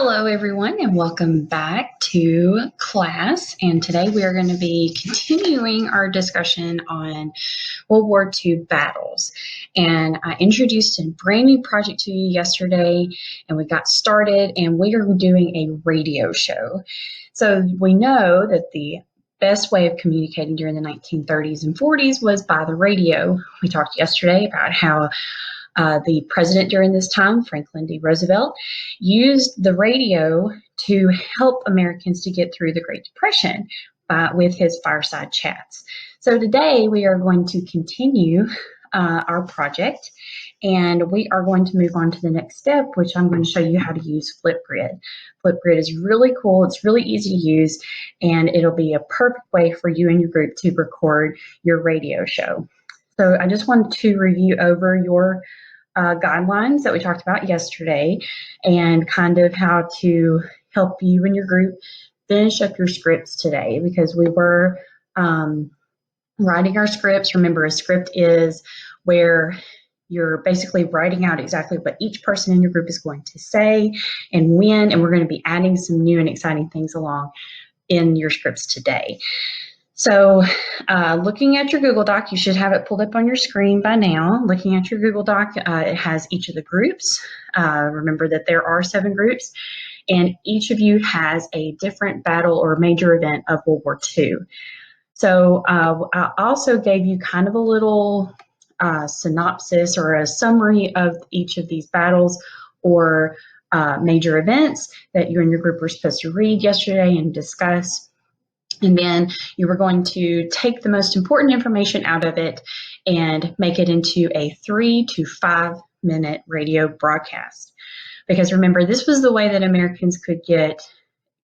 Hello, everyone, and welcome back to class. And today we are going to be continuing our discussion on World War II battles. And I introduced a brand new project to you yesterday, and we got started, and we are doing a radio show. So we know that the best way of communicating during the 1930s and 40s was by the radio. We talked yesterday about how the president during this time, Franklin D. Roosevelt, used the radio to help Americans to get through the Great Depression with his fireside chats. So today we are going to continue our project, and we are going to move on to the next step, which I'm going to show you how to use Flipgrid. Flipgrid is really cool. It's really easy to use, and it'll be a perfect way for you and your group to record your radio show. So I just wanted to review over your guidelines that we talked about yesterday and kind of how to help you and your group finish up your scripts today, because we were writing our scripts. Remember, a script is where you're basically writing out exactly what each person in your group is going to say and when, and we're going to be adding some new and exciting things along in your scripts today. So looking at your Google Doc, you should have it pulled up on your screen by now. Looking at your Google Doc, it has each of the groups. Remember that there are 7 groups, and each of you has a different battle or major event of World War II. So I also gave you kind of a little synopsis or a summary of each of these battles or major events that you and your group were supposed to read yesterday and discuss. And then you were going to take the most important information out of it and make it into a 3 to 5 minute radio broadcast. Because remember, this was the way that Americans could get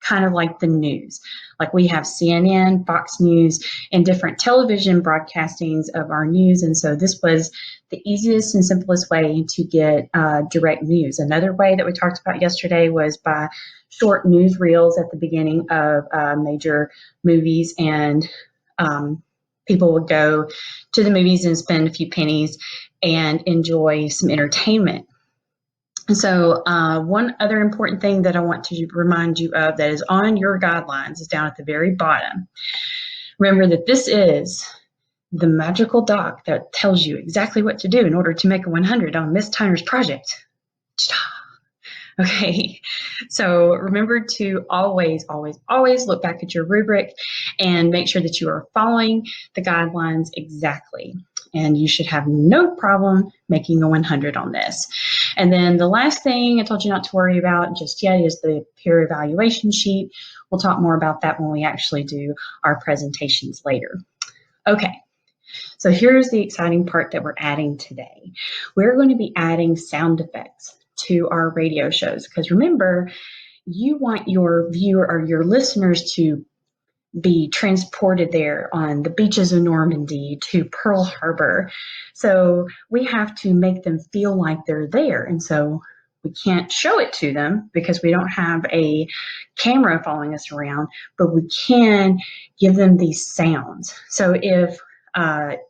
kind of like the news. Like we have CNN, Fox News, and different television broadcastings of our news. And so this was the easiest and simplest way to get direct news. Another way that we talked about yesterday was by short news reels at the beginning of major movies, and people would go to the movies and spend a few pennies and enjoy some entertainment. So one other important thing that I want to remind you of that is on your guidelines is down at the very bottom. Remember that this is the magical doc that tells you exactly what to do in order to make a 100 on Miss Tyner's project. Okay, so remember to always, always, always look back at your rubric and make sure that you are following the guidelines exactly. And you should have no problem making a 100 on this. And then the last thing I told you not to worry about just yet is the peer evaluation sheet. We'll talk more about that when we actually do our presentations later. Okay, so here's the exciting part that we're adding today. We're going to be adding sound effects to our radio shows, because remember, you want your viewer or your listeners to be transported there on the beaches of Normandy to Pearl Harbor. So we have to make them feel like they're there. And so we can't show it to them because we don't have a camera following us around, but we can give them these sounds. So if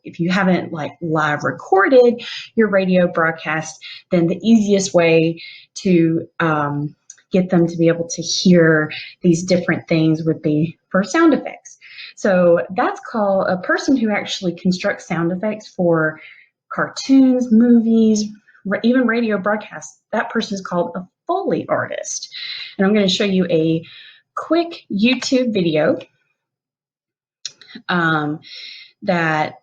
you haven't like live recorded your radio broadcast, then the easiest way to get them to be able to hear these different things would be for sound effects. So that's called a person who actually constructs sound effects for cartoons, movies, even radio broadcasts. That person is called a Foley artist. And I'm going to show you a quick YouTube video that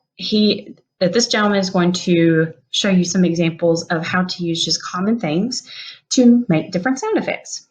this gentleman is going to show you some examples of how to use just common things to make different sound effects.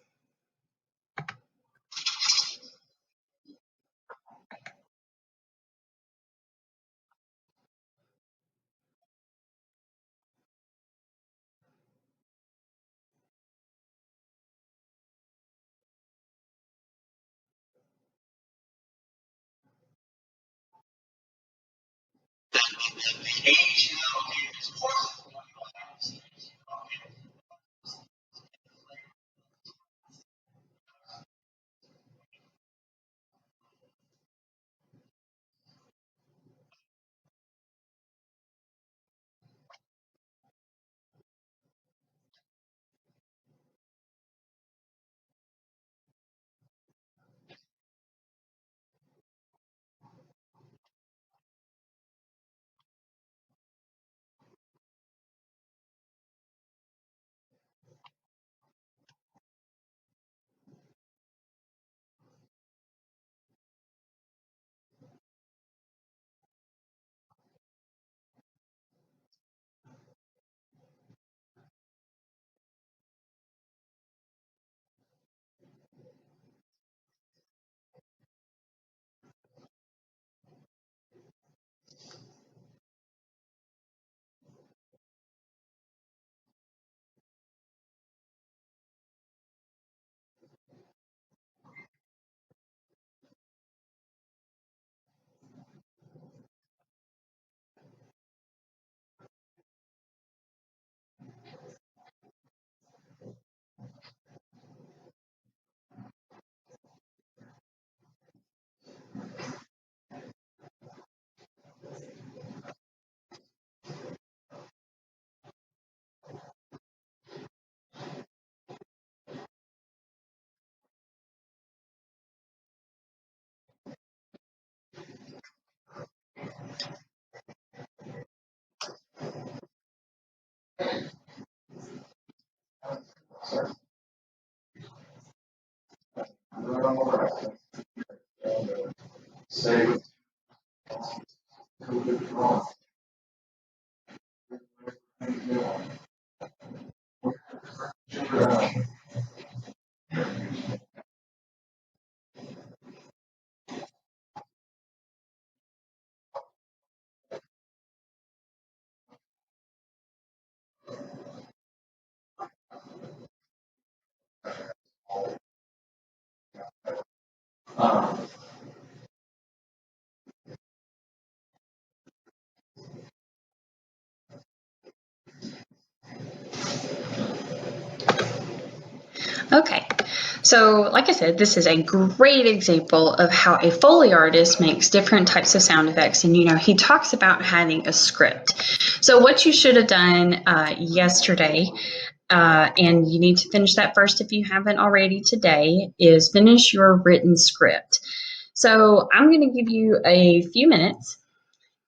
Okay, so like I said, this is a great example of how a Foley artist makes different types of sound effects. And, he talks about having a script. So what you should have done yesterday, and you need to finish that first if you haven't already today, is finish your written script. So I'm going to give you a few minutes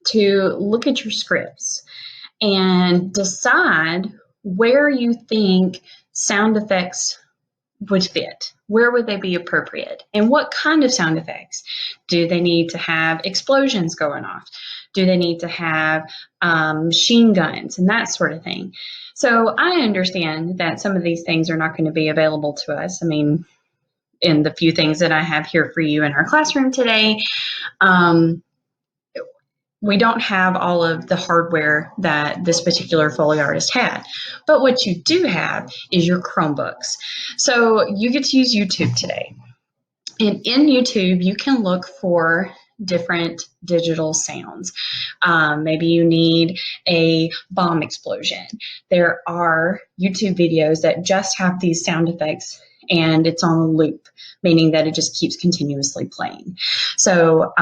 to look at your scripts and decide where you think sound effects would fit. Where would they be appropriate? And what kind of sound effects? Do they need to have explosions going off? Do they need to have machine guns and that sort of thing? So I understand that some of these things are not going to be available to us. I mean, in the few things that I have here for you in our classroom today, we don't have all of the hardware that this particular Foley artist had. But what you do have is your Chromebooks. So you get to use YouTube today. And in YouTube, you can look for different digital sounds. Maybe you need a bomb explosion. There are YouTube videos that just have these sound effects and it's on a loop, meaning that it just keeps continuously playing. So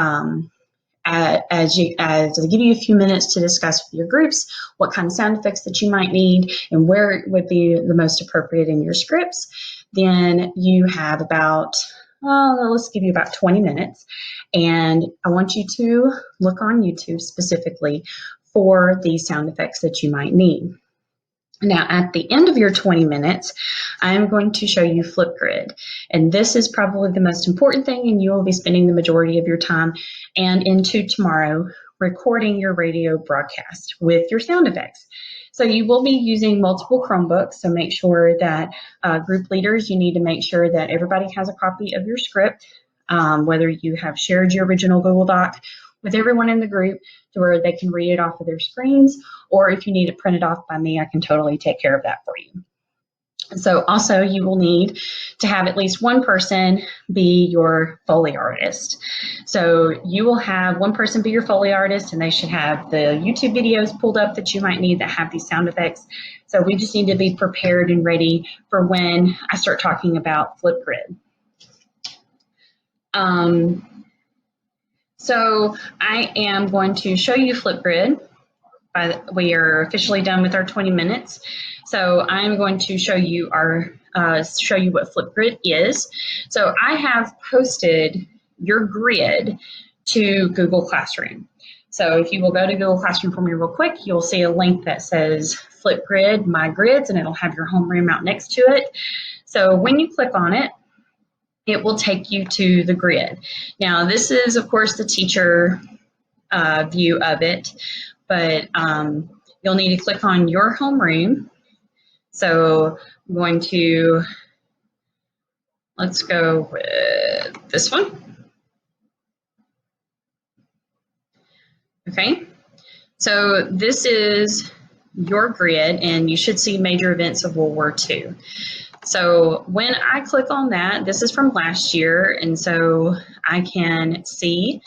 as I give you a few minutes to discuss with your groups what kind of sound effects that you might need and where it would be the most appropriate in your scripts, then you have about, let's give you about 20 minutes. And I want you to look on YouTube specifically for the sound effects that you might need. Now, at the end of your 20 minutes, I'm going to show you Flipgrid. And this is probably the most important thing, and you will be spending the majority of your time and into tomorrow recording your radio broadcast with your sound effects. So you will be using multiple Chromebooks, so make sure that group leaders, you need to make sure that everybody has a copy of your script, whether you have shared your original Google Doc with everyone in the group to where they can read it off of their screens, or if you need it printed off by me, I can totally take care of that for you. So also you will need to have at least one person be your Foley artist. So you will have one person be your Foley artist, and they should have the YouTube videos pulled up that you might need that have these sound effects. So we just need to be prepared and ready for when I start talking about Flipgrid. So I am going to show you Flipgrid. We are officially done with our 20 minutes. So I'm going to show you what Flipgrid is. So I have posted your grid to Google Classroom. So if you will go to Google Classroom for me real quick, you'll see a link that says Flipgrid, My Grids, and it'll have your homeroom out next to it. So when you click on it, it will take you to the grid. Now, this is, of course, the teacher view of it, but you'll need to click on your homeroom. So I'm going to, let's go with this one. Okay, so this is your grid, and you should see major events of World War II. So when I click on that, this is from last year, and so I can see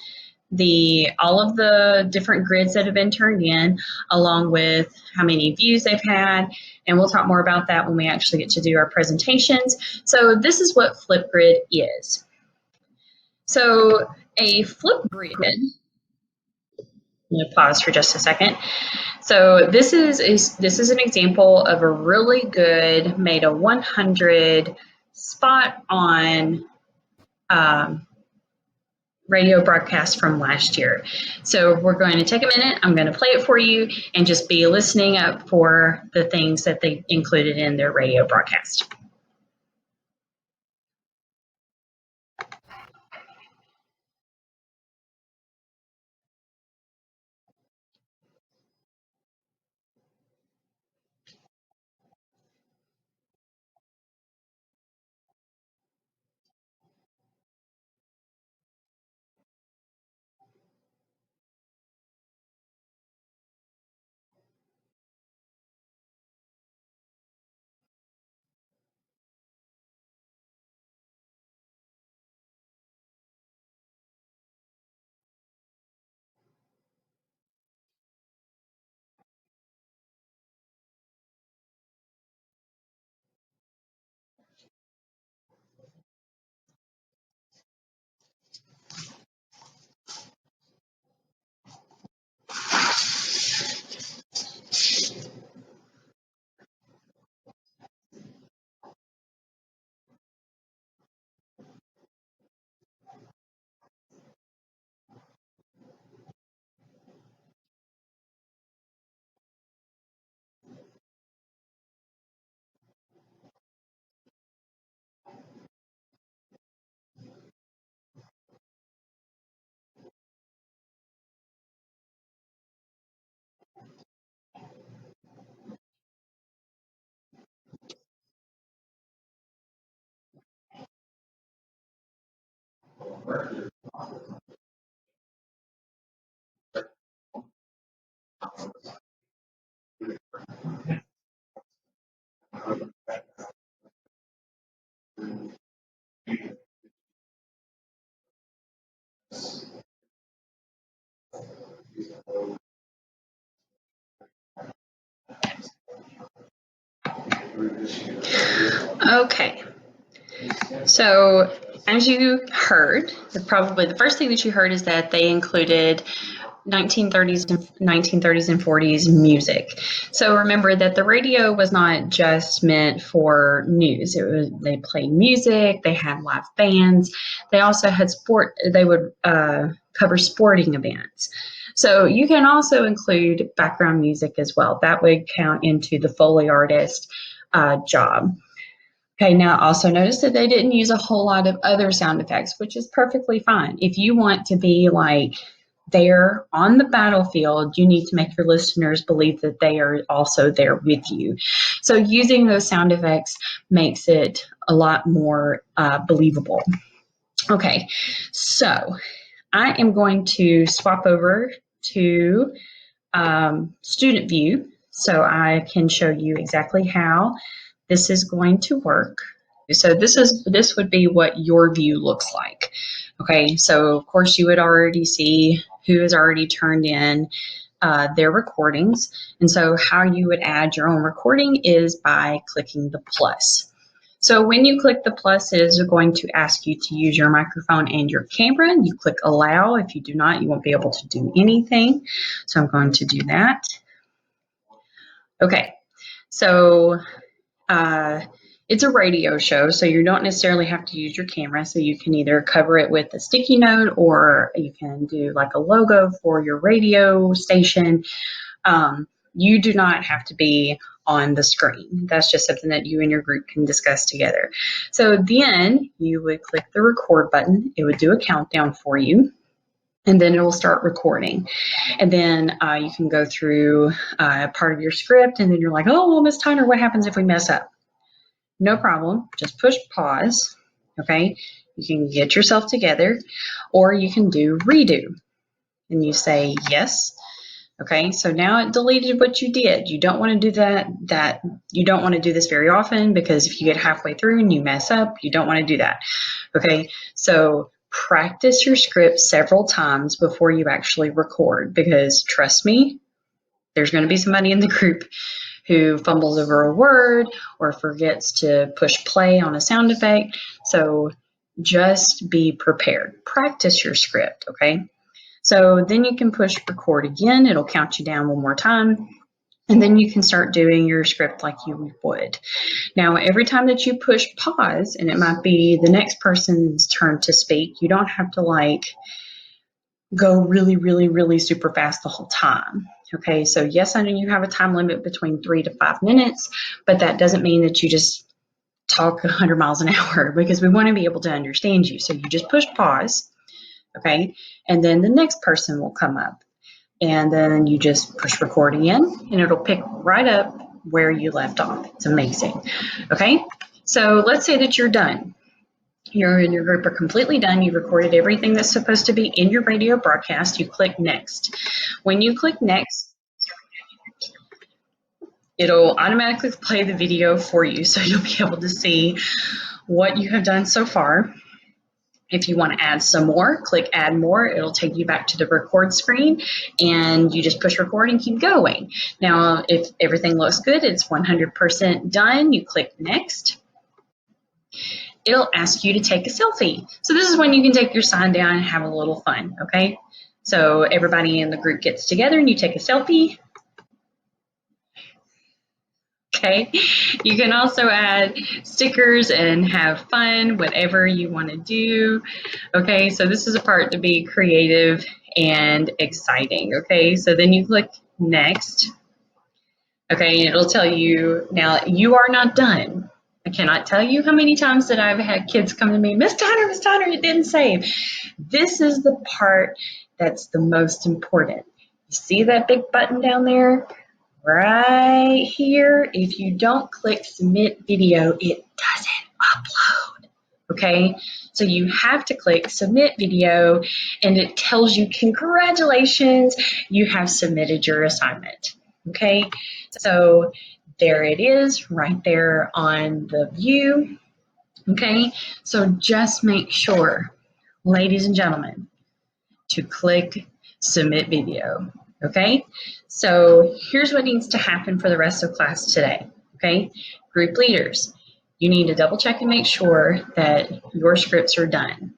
all of the different grids that have been turned in, along with how many views they've had, and we'll talk more about that when we actually get to do our presentations. So this is what Flipgrid is. So a Flipgrid, I'm going to pause for just a second. So this is an example of a really good, made a 100 spot on radio broadcast from last year. So we're going to take a minute. I'm going to play it for you and just be listening up for the things that they included in their radio broadcast. Okay, so as you heard, probably the first thing that you heard is that they included 1930s and 40s music. So remember that the radio was not just meant for news. They played music, they had live bands, they also had they would cover sporting events. So you can also include background music as well. That would count into the Foley artist job. Okay, now also notice that they didn't use a whole lot of other sound effects, which is perfectly fine. If you want to be like there on the battlefield, you need to make your listeners believe that they are also there with you. So using those sound effects makes it a lot more believable. Okay, so I am going to swap over to student view so I can show you exactly how this is going to work. So this would be what your view looks like. Okay, so of course you would already see who has already turned in their recordings. And so how you would add your own recording is by clicking the plus. So when you click the plus, it is going to ask you to use your microphone and your camera. You click allow. If you do not, you won't be able to do anything. So I'm going to do that. Okay, so it's a radio show, so you don't necessarily have to use your camera. So you can either cover it with a sticky note or you can do like a logo for your radio station. You do not have to be on the screen. That's just something that you and your group can discuss together. So then you would click the record button. It would do a countdown for you. And then it will start recording. And then you can go through part of your script, and then you're like, oh, well, Miss Tyner, what happens if we mess up? No problem. Just push pause. Okay. You can get yourself together, or you can do redo. And you say yes. Okay, so now it deleted what you did. You don't want to do that. You don't want to do this very often, because if you get halfway through and you mess up, you don't want to do that. Okay, so practice your script several times before you actually record, because trust me, there's going to be somebody in the group who fumbles over a word or forgets to push play on a sound effect. So just be prepared. Practice your script, okay? So then you can push record again. It'll count you down one more time. And then you can start doing your script like you would. Now, every time that you push pause, and it might be the next person's turn to speak, you don't have to like go really, really, really super fast the whole time. Okay, so yes, I know you have a time limit between 3 to 5 minutes, but that doesn't mean that you just talk 100 miles an hour, because we want to be able to understand you. So you just push pause. Okay, and then the next person will come up, and then you just push record again, and it'll pick right up where you left off. It's amazing. Okay, so let's say that you're done. You and your group are completely done. You've recorded everything that's supposed to be in your radio broadcast. You click next. When you click next, it'll automatically play the video for you, so you'll be able to see what you have done so far. If you want to add some more, click add more. It'll take you back to the record screen, and you just push record and keep going. Now, if everything looks good, it's 100% done. You click next. It'll ask you to take a selfie. So this is when you can take your sign down and have a little fun, okay? So everybody in the group gets together and you take a selfie. Okay, you can also add stickers and have fun, whatever you want to do. Okay, so this is a part to be creative and exciting. Okay, so then you click next. Okay, and it'll tell you, now you are not done. I cannot tell you how many times that I've had kids come to me, Miss Tyner, it didn't save. This is the part that's the most important. You see that big button down there? Right here, if you don't click submit video, it doesn't upload. okay? So you have to click submit video, and it tells you, congratulations, you have submitted your assignment, okay? So there it is right there on the view, okay? So just make sure, ladies and gentlemen, to click submit video, okay? So here's what needs to happen for the rest of class today, okay? Group leaders, you need to double check and make sure that your scripts are done,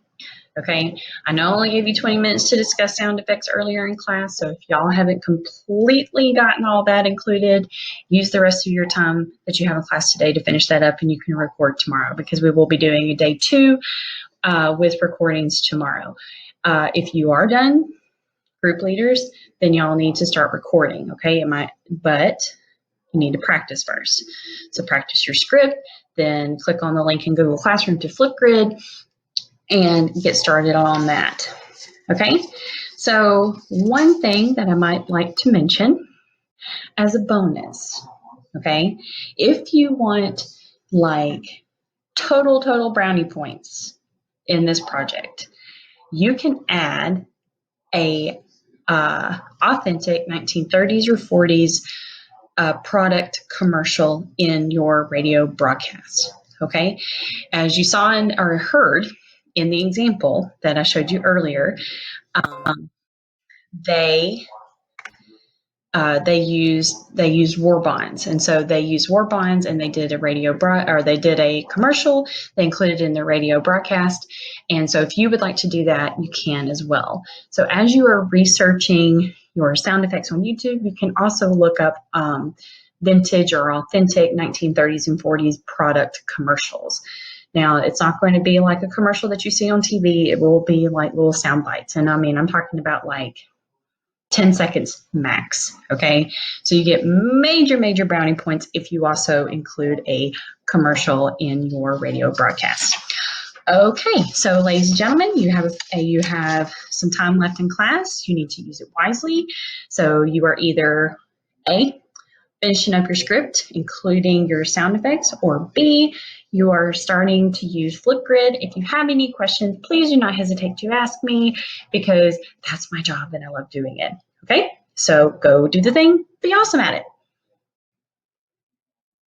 okay? I know I only gave you 20 minutes to discuss sound effects earlier in class, so if y'all haven't completely gotten all that included, use the rest of your time that you have in class today to finish that up, and you can record tomorrow, because we will be doing a day 2 with recordings tomorrow. If you are done, group leaders, then y'all need to start recording, okay? But you need to practice first. So practice your script, then click on the link in Google Classroom to Flipgrid and get started on that, okay? So one thing that I might like to mention as a bonus, okay? If you want like total brownie points in this project, you can add a authentic 1930s or 40s product commercial in your radio broadcast, okay? As you saw or heard in the example that I showed you earlier, they used war bonds, and so they used war bonds, and they did a commercial. They included in their radio broadcast, and so if you would like to do that, you can as well. So as you are researching your sound effects on YouTube, you can also look up vintage or authentic 1930s and 40s product commercials. Now, it's not going to be like a commercial that you see on TV. It will be like little sound bites, and I mean, I'm talking about like 10 seconds max, okay? So you get major brownie points if you also include a commercial in your radio broadcast. Okay, so ladies and gentlemen, you have some time left in class. You need to use it wisely. So you are either A, finishing up your script, including your sound effects, or B, you are starting to use Flipgrid. If you have any questions, please do not hesitate to ask me, because that's my job and I love doing it. Okay, so go do the thing, be awesome at it.